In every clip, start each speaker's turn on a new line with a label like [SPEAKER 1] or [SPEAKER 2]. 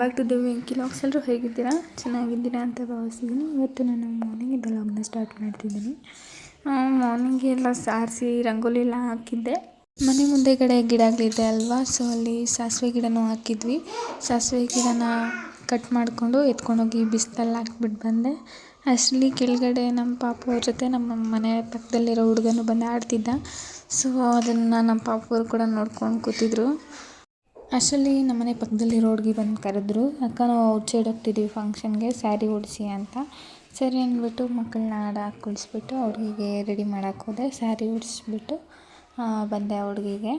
[SPEAKER 1] Back to the Venki logs. ಎಲ್ಲರೂ ಹೇಗಿದ್ದೀರಾ? ಚೆನ್ನಾಗಿದ್ದೀರಾ ಅಂತ ಭಾವಿಸಿದ್ದೀನಿ. ಇವತ್ತು ನಾನು ಮಾರ್ನಿಂಗ್ ಲಾಗ್ನ ಸ್ಟಾರ್ಟ್ ಮಾಡ್ತಿದ್ದೀನಿ. ಮಾರ್ನಿಂಗ್ ಎಲ್ಲ ಸಾರಿಸಿ ರಂಗೋಲಿ ಎಲ್ಲ ಹಾಕಿದ್ದೆ. ಮನೆ ಮುಂದೆಗಡೆ ಗಿಡಗಳಿದೆ ಅಲ್ವಾ, ಸೊ ಅಲ್ಲಿ ಸಾಸಿವೆ ಗಿಡನೂ ಹಾಕಿದ್ವಿ. ಸಾಸಿವೆ ಗಿಡನ ಕಟ್ ಮಾಡಿಕೊಂಡು ಎತ್ಕೊಂಡೋಗಿ ಬಿಸಿಲಲ್ಲಿ ಹಾಕ್ಬಿಟ್ಟು ಬಂದೆ. ಅಷ್ಟರಲ್ಲಿ ಕೆಳಗಡೆ ನಮ್ಮ ಪಾಪು ಅವ್ರ ಜೊತೆ ನಮ್ಮ ಮನೆ ಪಕ್ಕದಲ್ಲಿರೋ ಹುಡುಗನು ಬಂದು ಆಡ್ತಿದ್ದ. ಸೊ ಅದನ್ನು ನಮ್ಮ ಪಾಪು ಅವರು ಕೂಡ ನೋಡ್ಕೊಂಡು ಕೂತಿದ್ರು. ಅಷ್ಟರಲ್ಲಿ ನಮ್ಮನೆ ಪಕ್ಕದಲ್ಲಿರೋ ಹುಡುಗಿ ಬಂದು ಕರೆದ್ರು, ಅಕ್ಕ ನಾವು ಔಟ್ಸೈಡ್ ಹೋಗ್ತಿದ್ದೀವಿ ಫಂಕ್ಷನ್ಗೆ, ಸ್ಯಾರಿ ಉಡಿಸಿ ಅಂತ. ಸರಿ ಅಂದ್ಬಿಟ್ಟು ಮಕ್ಕಳನ್ನ ಆಡಕ್ಕೆ ಕುಳಿಸ್ಬಿಟ್ಟು ಹುಡುಗಿಗೆ ರೆಡಿ ಮಾಡೋಕ್ಕೆ ಹೋದೆ. ಸ್ಯಾರಿ ಉಡಿಸ್ಬಿಟ್ಟು ಬಂದೆ ಹುಡುಗಿಗೆ.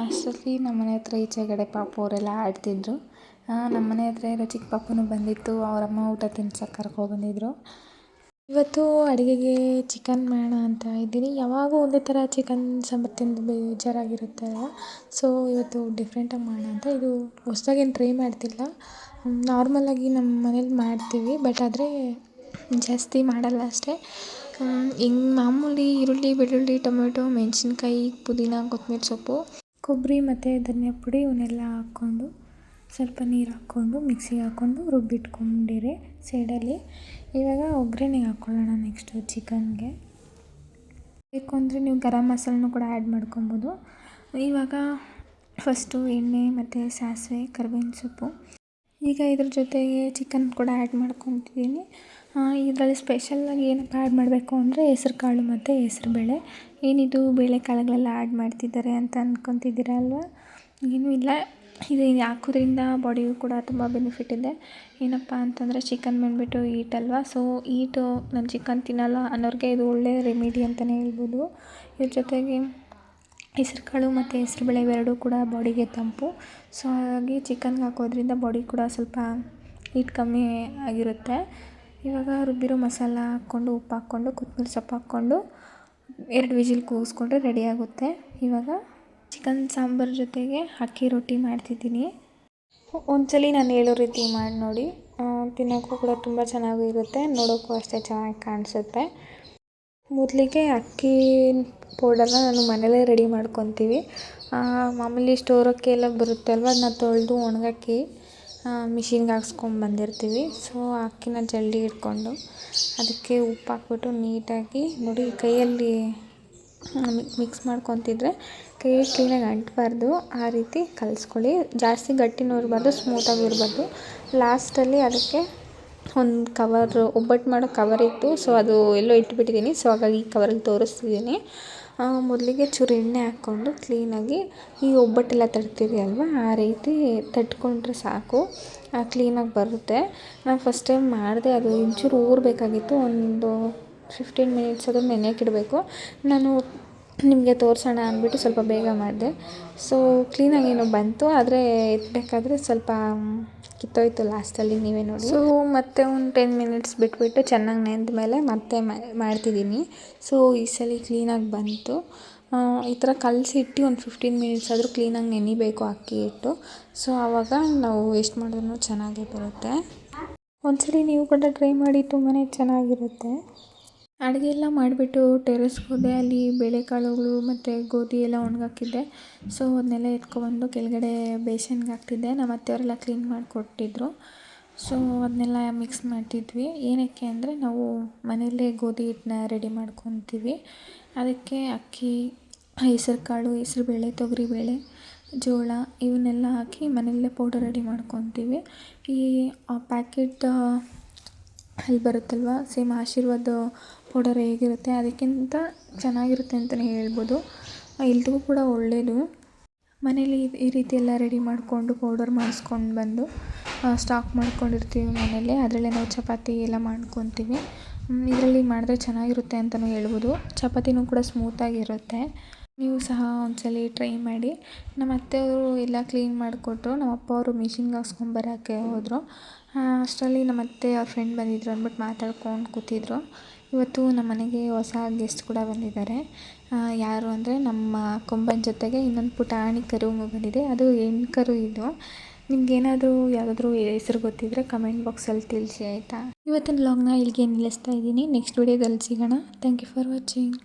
[SPEAKER 1] ಅಷ್ಟರಲ್ಲಿ ನಮ್ಮನೆ ಹತ್ರ ಈಚೆಗಡೆ ಪಾಪು ಅವರೆಲ್ಲ ಆಡ್ತಿದ್ರು. ನಮ್ಮನೆ ಹತ್ರ ಇರೋ ಚಿಕ್ಕ ಪಾಪುನೂ ಬಂದಿತ್ತು, ಅವರಮ್ಮ ಊಟ ತಿನ್ಸಕ್ಕೆ ಕರ್ಕೊಬಂದಿದ್ರು. ಇವತ್ತು ಅಡುಗೆಗೆ ಚಿಕನ್ ಮಾಡೋಣ ಅಂತ ಇದ್ದೀನಿ. ಯಾವಾಗೂ ಒಂದೇ ಥರ ಚಿಕನ್ ಸಾಂಬಾರು ತಿಂದು ಬೇಜಾರಾಗಿರುತ್ತೆ ಅಲ್ವ, ಸೊ ಇವತ್ತು ಡಿಫ್ರೆಂಟಾಗಿ ಮಾಡೋಣ ಅಂತ. ಇದು ಹೊಸ್ದಾಗೇನು ಟ್ರೈ ಮಾಡ್ತಿಲ್ಲ, ನಾರ್ಮಲಾಗಿ ನಮ್ಮ ಮನೇಲಿ ಮಾಡ್ತೀವಿ, ಬಟ್ ಆದರೆ ಜಾಸ್ತಿ ಮಾಡಲ್ಲ ಅಷ್ಟೇ. ಹಿಂಗೆ ಮಾಮೂಲಿ ಈರುಳ್ಳಿ, ಬೆಳ್ಳುಳ್ಳಿ, ಟೊಮೆಟೊ, ಮೆಣಸಿನ್ಕಾಯಿ, ಪುದೀನ, ಕೊತ್ತಂಬರಿ ಸೊಪ್ಪು, ಕೊಬ್ಬರಿ ಮತ್ತು ಧನಿಯಾ ಪುಡಿ ಇವನ್ನೆಲ್ಲ ಹಾಕ್ಕೊಂಡು ಸ್ವಲ್ಪ ನೀರು ಹಾಕ್ಕೊಂಡು ಮಿಕ್ಸಿಗೆ ಹಾಕ್ಕೊಂಡು ರುಬ್ಬಿಟ್ಕೊಂಡಿರಿ ಸೈಡಲ್ಲಿ. ಇವಾಗ ಒಗ್ಗರಣೆಗೆ ಹಾಕ್ಕೊಳ್ಳೋಣ ನೆಕ್ಸ್ಟು ಚಿಕನ್ಗೆ. ಬೇಕು ಅಂದರೆ ನೀವು ಗರಂ ಮಸಾಲನೂ ಕೂಡ ಆ್ಯಡ್ ಮಾಡ್ಕೊಬೋದು. ಇವಾಗ ಫಸ್ಟು ಎಣ್ಣೆ ಮತ್ತು ಸಾಸಿವೆ, ಕರಿಬೇವಿನ ಸೊಪ್ಪು, ಈಗ ಇದ್ರ ಜೊತೆಗೆ ಚಿಕನ್ ಕೂಡ ಆ್ಯಡ್ ಮಾಡ್ಕೊತಿದ್ದೀನಿ. ಇದರಲ್ಲಿ ಸ್ಪೆಷಲಾಗಿ ಏನಪ್ಪ ಆ್ಯಡ್ ಮಾಡಬೇಕು ಅಂದರೆ ಹೆಸ್ರು ಕಾಳು ಮತ್ತು ಹೆಸ್ರು ಬೇಳೆ. ಏನಿದು ಬೇಳೆಕಾಳುಗಳೆಲ್ಲ ಆ್ಯಡ್ ಮಾಡ್ತಿದ್ದಾರೆ ಅಂತ ಅಂದ್ಕೊತಿದ್ದೀರ ಅಲ್ವಾ? ಏನೂ ಇಲ್ಲ, ಇದು ಹಾಕೋದ್ರಿಂದ ಬಾಡಿಗೂ ಕೂಡ ತುಂಬ ಬೆನಿಫಿಟ್ ಇದೆ. ಏನಪ್ಪ ಅಂತಂದರೆ ಚಿಕನ್ ಬಂದುಬಿಟ್ಟು ಈಟ್ ಅಲ್ವಾ, ಸೊ ಈಟು ನಾನು ಚಿಕನ್ ತಿನ್ನಲ್ಲ ಅನ್ನೋರಿಗೆ ಇದು ಒಳ್ಳೆಯ ರೆಮಿಡಿ ಅಂತಲೇ ಹೇಳ್ಬೋದು. ಇದ್ರ ಜೊತೆಗೆ ಹೆಸ್ರು ಕಾಳು ಮತ್ತು ಹೆಸ್ರು ಬೇಳೆ ಇವೆರಡೂ ಕೂಡ ಬಾಡಿಗೆ ತಂಪು. ಸೊ ಹಾಗಾಗಿ ಚಿಕನ್ಗೆ ಹಾಕೋದ್ರಿಂದ ಬಾಡಿ ಕೂಡ ಸ್ವಲ್ಪ ಹೀಟ್ ಕಮ್ಮಿ ಆಗಿರುತ್ತೆ. ಇವಾಗ ರುಬ್ಬಿರೋ ಮಸಾಲ ಹಾಕ್ಕೊಂಡು ಉಪ್ಪು ಹಾಕ್ಕೊಂಡು ಕೊತ್ತಂಬರಿ ಸೊಪ್ಪು ಹಾಕ್ಕೊಂಡು 2 ವಿಜಿಲ್ ಕೂಗಿಸ್ಕೊಂಡ್ರೆ ರೆಡಿ ಆಗುತ್ತೆ. ಇವಾಗ ಚಿಕನ್ ಸಾಂಬಾರು ಜೊತೆಗೆ ಅಕ್ಕಿ ರೊಟ್ಟಿ ಮಾಡ್ತಿದ್ದೀನಿ. ಒಂದ್ಸಲಿ ನಾನು ಹೇಳೋ ರೀತಿ ಮಾಡಿ ನೋಡಿ, ತಿನ್ನೋಕ್ಕೂ ಕೂಡ ತುಂಬ ಚೆನ್ನಾಗಿರುತ್ತೆ, ನೋಡೋಕ್ಕೂ ಅಷ್ಟೇ ಚೆನ್ನಾಗಿ ಕಾಣಿಸುತ್ತೆ. ಮೊದಲಿಗೆ ಅಕ್ಕಿ ಪೌಡರ್ನ ನಾನು ಮನೇಲೇ ರೆಡಿ ಮಾಡ್ಕೊತೀವಿ. ಮಾಮೂಲಿ ಸ್ಟೋರಕ್ಕೆ ಎಲ್ಲ ಬರುತ್ತೆ ಅಲ್ವ, ಅದನ್ನ ತೊಳೆದು ಒಣಗಾಕಿ ಮಿಷಿನ್ಗೆ ಹಾಕ್ಸ್ಕೊಂಡು ಬಂದಿರ್ತೀವಿ. ಸೊ ಅಕ್ಕಿನ ಜಲ್ದಿ ಇಟ್ಕೊಂಡು ಅದಕ್ಕೆ ಉಪ್ಪು ಹಾಕ್ಬಿಟ್ಟು ನೀಟಾಗಿ ನೋಡಿ ಕೈಯಲ್ಲಿ ಮಿಕ್ಸ್ ಮಾಡ್ಕೊತಿದ್ರೆ ಕೈ ಕ್ಲೀನಾಗಿ ಅಂಟಬಾರ್ದು, ಆ ರೀತಿ ಕಲಿಸ್ಕೊಳ್ಳಿ. ಜಾಸ್ತಿ ಗಟ್ಟಿನೂ ಇರಬಾರ್ದು, ಸ್ಮೂತಾಗಿ ಇರಬಾರ್ದು. ಲಾಸ್ಟಲ್ಲಿ ಅದಕ್ಕೆ ಒಂದು ಕವರು, ಒಬ್ಬಟ್ಟು ಮಾಡೋ ಕವರ್ ಇತ್ತು, ಸೊ ಅದು ಎಲ್ಲೋ ಇಟ್ಬಿಟ್ಟಿದ್ದೀನಿ, ಸೊ ಹಾಗಾಗಿ ಈ ಕವರಲ್ಲಿ ತೋರಿಸ್ತಿದ್ದೀನಿ. ಮೊದಲಿಗೆ ಚೂರು ಎಣ್ಣೆ ಹಾಕ್ಕೊಂಡು ಕ್ಲೀನಾಗಿ ಈ ಒಬ್ಬಟ್ಟೆಲ್ಲ ತಟ್ತೀವಿ ಅಲ್ವ, ಆ ರೀತಿ ತಟ್ಕೊಂಡ್ರೆ ಸಾಕು, ಕ್ಲೀನಾಗಿ ಬರುತ್ತೆ. ನಾನು ಫಸ್ಟ್ ಟೈಮ್ ಮಾಡಿದೆ, ಅದು ಒಂಚೂರು ಊರಬೇಕಾಗಿತ್ತು, ಒಂದು 15 ಮಿನಿಟ್ಸ್ ಅದು ನೆನೆಯೋಕ್ಕಿಡಬೇಕು. ನಾನು ನಿಮಗೆ ತೋರಿಸೋಣ ಅಂದ್ಬಿಟ್ಟು ಸ್ವಲ್ಪ ಬೇಗ ಮಾಡಿದೆ. ಸೊ ಕ್ಲೀನಾಗೇನೋ ಬಂತು, ಆದರೆ ಎತ್ತಬೇಕಾದ್ರೆ ಸ್ವಲ್ಪ ಕಿತ್ತೋಯ್ತು ಲಾಸ್ಟಲ್ಲಿ, ನೀವೇ ನೋಡಿ. ಸೊ ಮತ್ತೆ ಒಂದು 10 ಮಿನಿಟ್ಸ್ ಬಿಟ್ಬಿಟ್ಟು ಚೆನ್ನಾಗಿ ನೆಂದ ಮೇಲೆ ಮತ್ತೆ ಮಾಡ್ತಿದ್ದೀನಿ. ಸೊ ಈ ಸಲ ಕ್ಲೀನಾಗಿ ಬಂತು. ಈ ಥರ ಕಲಸಿಟ್ಟು ಒಂದು 15 ಮಿನಿಟ್ಸ್ ಆದರೂ ಕ್ಲೀನಾಗಿ ನೆನಿಬೇಕು ಅಕ್ಕಿ ಹಿಟ್ಟು. ಸೊ ಆವಾಗ ನಾವು ವೇಸ್ಟ್ ಮಾಡಿದ್ರೂ ಚೆನ್ನಾಗೇ ಬರುತ್ತೆ. ಒಂದ್ಸಲಿ ನೀವು ಕೂಡ ಟ್ರೈ ಮಾಡಿ, ತುಂಬಾ ಚೆನ್ನಾಗಿರುತ್ತೆ. ಅಡುಗೆ ಎಲ್ಲ ಮಾಡಿಬಿಟ್ಟು ಟೆರೆಸ್ಗೆ ಹೋದೆ. ಅಲ್ಲಿ ಬೇಳೆಕಾಳುಗಳು ಮತ್ತು ಗೋಧಿ ಎಲ್ಲ ಒಣಗಾಕಿದ್ದೆ. ಸೊ ಅದನ್ನೆಲ್ಲ ಎತ್ಕೊಬಂದು ಕೆಳಗಡೆ ಬೇಸನ್ಗೆ ಹಾಕ್ತಿದ್ದೆ. ನಮ್ಮ ಅತ್ತೆಯವರೆಲ್ಲ ಕ್ಲೀನ್ ಮಾಡಿಕೊಟ್ಟಿದ್ರು. ಸೊ ಅದನ್ನೆಲ್ಲ ಮಿಕ್ಸ್ ಮಾಡ್ತಿದ್ವಿ. ಏನಕ್ಕೆ ಅಂದರೆ ನಾವು ಮನೆಯಲ್ಲೇ ಗೋಧಿ ಹಿಟ್ಟನ್ನ ರೆಡಿ ಮಾಡ್ಕೊತೀವಿ. ಅದಕ್ಕೆ ಅಕ್ಕಿ, ಹೆಸರು ಕಾಳು, ಹೆಸರುಬೇಳೆ, ತೊಗರಿಬೇಳೆ, ಜೋಳ ಇವನ್ನೆಲ್ಲ ಹಾಕಿ ಮನೆಯಲ್ಲೇ ಪೌಡರ್ ರೆಡಿ ಮಾಡ್ಕೊತೀವಿ. ಈ ಪ್ಯಾಕೆಟ್ ಅಲ್ಲಿ ಬರುತ್ತಲ್ವ, ಸೇಮ್ ಆಶೀರ್ವಾದ ಪೌಡರ್ ಹೇಗಿರುತ್ತೆ ಅದಕ್ಕಿಂತ ಚೆನ್ನಾಗಿರುತ್ತೆ ಅಂತಲೇ ಹೇಳ್ಬೋದು. ಎಲ್ರಿಗೂ ಕೂಡ ಒಳ್ಳೆಯದು. ಮನೇಲಿ ಈ ರೀತಿ ಎಲ್ಲ ರೆಡಿ ಮಾಡಿಕೊಂಡು ಪೌಡರ್ ಮಾಡಿಸ್ಕೊಂಡು ಬಂದು ಸ್ಟಾಕ್ ಮಾಡ್ಕೊಂಡಿರ್ತೀವಿ ಮನೇಲಿ. ಅದರಲ್ಲೇ ನಾವು ಚಪಾತಿ ಎಲ್ಲ ಮಾಡ್ಕೊತೀವಿ. ಇದರಲ್ಲಿ ಮಾಡಿದ್ರೆ ಚೆನ್ನಾಗಿರುತ್ತೆ ಅಂತಲೂ ಹೇಳ್ಬೋದು. ಚಪಾತಿನೂ ಕೂಡ ಸ್ಮೂತಾಗಿರುತ್ತೆ. ನೀವು ಸಹ ಒಂದ್ಸಲಿ ಟ್ರೈ ಮಾಡಿ. ನಮ್ಮ ಅತ್ತೆಯವರು ಎಲ್ಲ ಕ್ಲೀನ್ ಮಾಡಿಕೊಟ್ರು. ನಮ್ಮ ಅಪ್ಪ ಅವರು ಮಿಷಿನ್ಗೆ ಹಾಕ್ಸ್ಕೊಂಬರೋಕ್ಕೆ ಹೋದರು. ಅಷ್ಟರಲ್ಲಿ ನಮ್ಮ ಅತ್ತೆ ಅವ್ರ ಫ್ರೆಂಡ್ ಬಂದಿದ್ರು ಅಂದ್ಬಿಟ್ಟು ಮಾತಾಡ್ಕೊಂಡು ಕೂತಿದ್ರು. ಇವತ್ತು ನಮ್ಮ ಮನೆಗೆ ಹೊಸ ಗೆಸ್ಟ್ ಕೂಡ ಬಂದಿದ್ದಾರೆ. ಯಾರು ಅಂದರೆ ನಮ್ಮ ಕೊಂಬನ ಜೊತೆಗೆ ಇನ್ನೊಂದು ಪುಟಾಣಿ ಕರು ಬಂದಿದೆ, ಅದು ಹೆಣ್ಣು ಕರು. ಇದು ನಿಮ್ಗೇನಾದರೂ ಯಾವುದಾದ್ರೂ ಹೆಸರು ಗೊತ್ತಿದ್ದರೆ ಕಮೆಂಟ್ ಬಾಕ್ಸಲ್ಲಿ ತಿಳಿಸಿ, ಆಯಿತಾ? ಇವತ್ತಿನ ವ್ಲಾಗ್ನ ಇಲ್ಲಿಗೆ ನಿಲ್ಲಿಸ್ತಾ ಇದ್ದೀನಿ. ನೆಕ್ಸ್ಟ್ ವಿಡಿಯೋದಲ್ಲಿ ಸಿಗೋಣ. Thank you for watching.